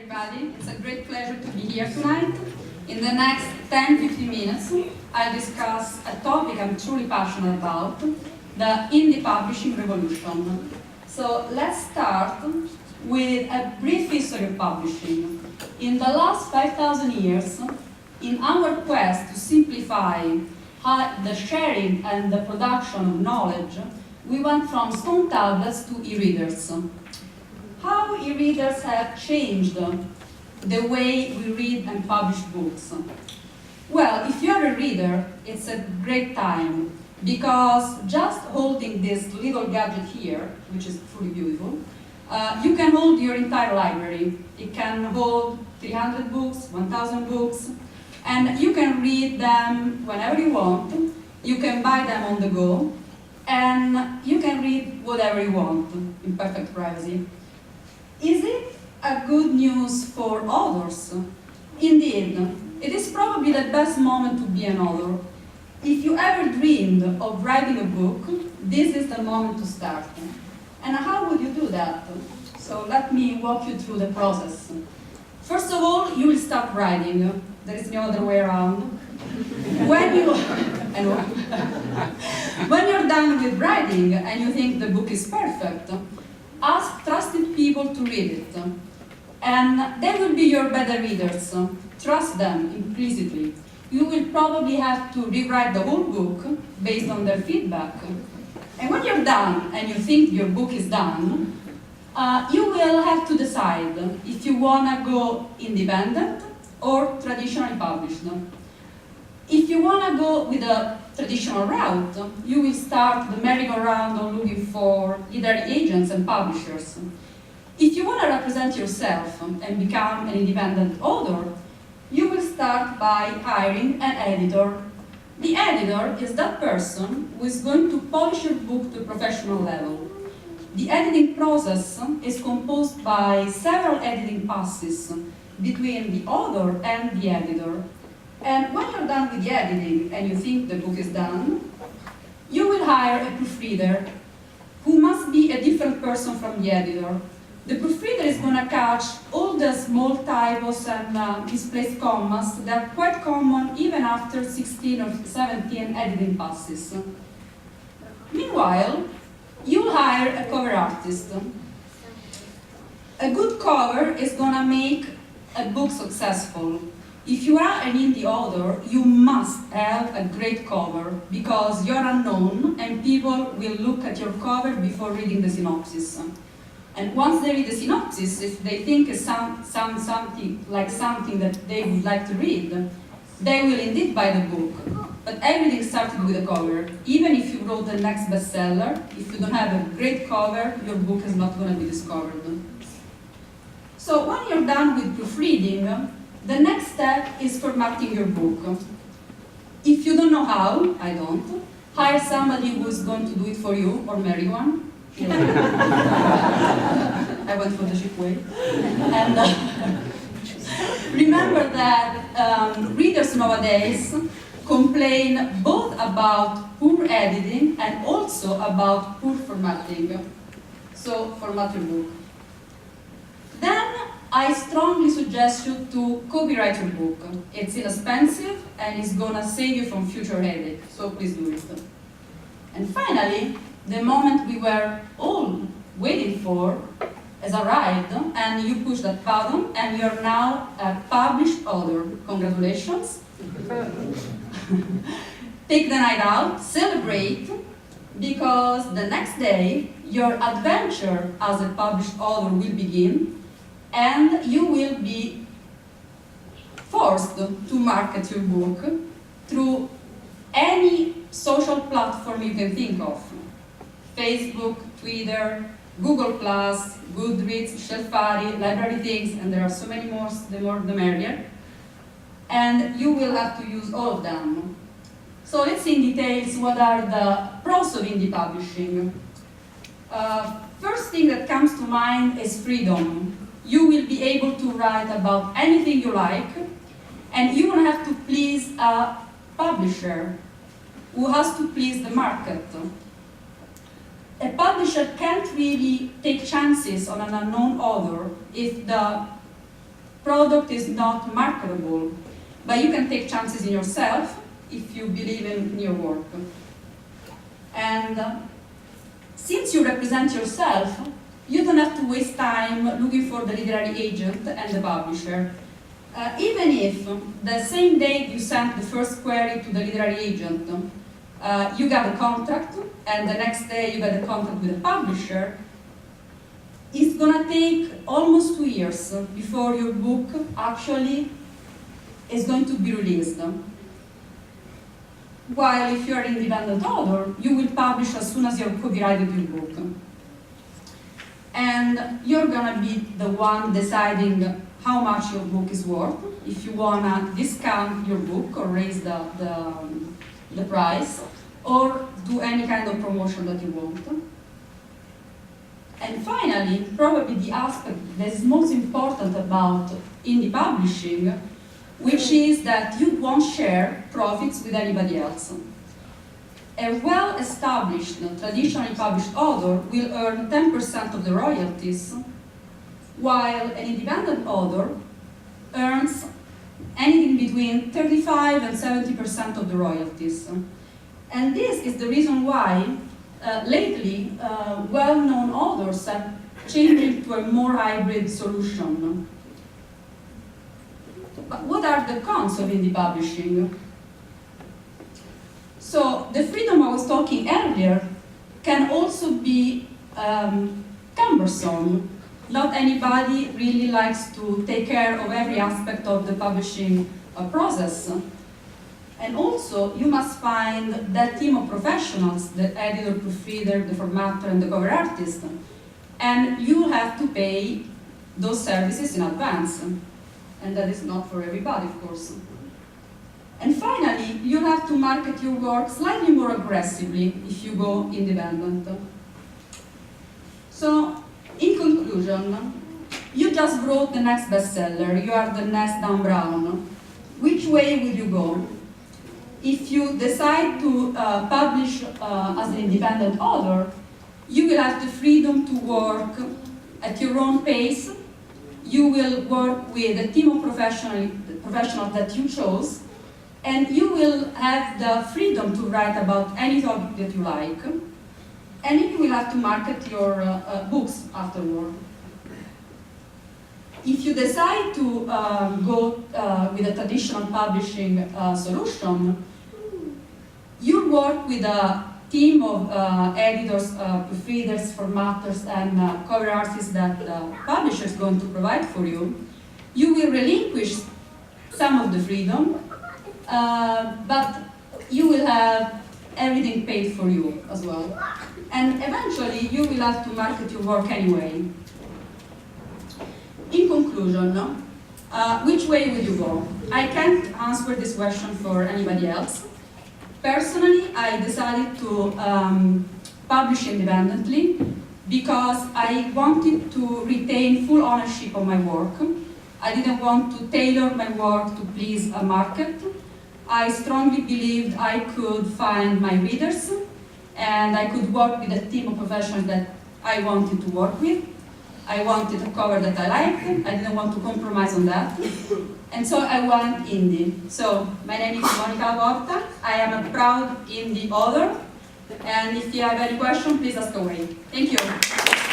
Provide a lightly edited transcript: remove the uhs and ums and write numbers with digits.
everybody. It's a great pleasure to be here tonight. In the next 10-15 minutes, I'll discuss a topic I'm truly passionate about, the indie publishing revolution. So let's start with a brief history of publishing. In the last 5,000 years, in our quest to simplify the sharing and the production of knowledge, we went from stone tablets to e-readers. How e-readers have changed the way we read and publish books? Well, if you're a reader, it's a great time, because just holding this little gadget here, which is truly beautiful, you can hold your entire library. It can hold 300 books, 1,000 books, and you can read them whenever you want. You can buy them on the go, and you can read whatever you want in perfect privacy. Is it a good news for authors? Indeed, it is probably the best moment to be an author. If you ever dreamed of writing a book, this is the moment to start. And how would you do that? So let me walk you through the process. First of all, you will start writing. There is no other way around. When you're done with writing and you think the book is perfect, ask trusted people to read it. And they will be your better readers. Trust them implicitly. You will probably have to rewrite the whole book based on their feedback. And when you're done and you think your book is done, you will have to decide if you want to go independent or traditionally published. If you want to go with a traditional route, you will start the merry-go-round of looking for literary agents and publishers. If you want to represent yourself and become an independent author, you will start by hiring an editor. The editor is that person who is going to polish your book to a professional level. The editing process is composed by several editing passes between the author and the editor. And when you're done with the editing and you think the book is done, you will hire a proofreader who must be a different person from the editor. The proofreader is going to catch all the small typos and misplaced commas that are quite common even after 16 or 17 editing passes. Meanwhile, you'll hire a cover artist. A good cover is going to make a book successful. If you are an indie author, you must have a great cover, because you're unknown and people will look at your cover before reading the synopsis. And once they read the synopsis, if they think it sounds something that they would like to read, they will indeed buy the book. But everything started with a cover. Even if you wrote the next bestseller, if you don't have a great cover, your book is not going to be discovered. So when you're done with proofreading, the next step is formatting your book. If you don't know how, I don't, hire somebody who is going to do it for you, or marry one. I went for the cheap way. And remember that readers nowadays complain both about poor editing and also about poor formatting. So format your book. Then I strongly suggest you to copyright your book. It's inexpensive and it's going to save you from future headache, so please do it. And finally, the moment we were all waiting for has arrived, and you push that button and you're now a published author. Congratulations. Take the night out, celebrate, because the next day your adventure as a published author will begin, and you will be forced to market your book through any social platform you can think of. Facebook, Twitter, Google+, Goodreads, Shelfari, Library Things, and there are so many more, the more the merrier. And you will have to use all of them. So let's see in details what are the pros of indie publishing. First thing that comes to mind is freedom. You will be able to write about anything you like, and you won't have to please a publisher who has to please the market. A publisher can't really take chances on an unknown author if the product is not marketable, but you can take chances in yourself if you believe in your work. And since you represent yourself, you don't have to waste time looking for the literary agent and the publisher. Even if the same day you sent the first query to the literary agent, you got a contract, and the next day you got a contract with the publisher, it's gonna take almost 2 years before your book actually is going to be released. While if you're an independent author, you will publish as soon as you've copyrighted your book. And you're gonna be the one deciding how much your book is worth, if you wanna discount your book or raise the price, or do any kind of promotion that you want. And finally, probably the aspect that is most important about indie publishing, which is that you won't share profits with anybody else. A well-established, traditionally published author will earn 10% of the royalties, while an independent author earns anything between 35 and 70% of the royalties. And this is the reason why lately well-known authors have changed to a more hybrid solution. But what are the cons of indie publishing? So the freedom I was talking earlier can also be cumbersome. Not anybody really likes to take care of every aspect of the publishing process. And also, you must find that team of professionals, the editor, proofreader, the formatter, and the cover artist. And you have to pay those services in advance. And that is not for everybody, of course. And finally, you have to market your work slightly more aggressively if you go independent. So, in conclusion, you just wrote the next bestseller, you are the next Dan Brown. Which way will you go? If you decide to publish as an independent author, you will have the freedom to work at your own pace. You will work with a team of professionals that you chose, and you will have the freedom to write about any topic that you like, and you will have to market your books afterward. If you decide to go with a traditional publishing solution, you work with a team of editors, proofreaders, formatters, and cover artists that the publisher is going to provide for you. You will relinquish some of the freedom, but you will have everything paid for you as well. And eventually, you will have to market your work anyway. In conclusion, which way will you go? I can't answer this question for anybody else. Personally, I decided to publish independently because I wanted to retain full ownership of my work. I didn't want to tailor my work to please a market. I strongly believed I could find my readers and I could work with a team of professionals that I wanted to work with. I wanted a cover that I liked. I didn't want to compromise on that. And so I went indie. So my name is Monica Porta. I am a proud indie author. And if you have any questions, please ask away. Thank you.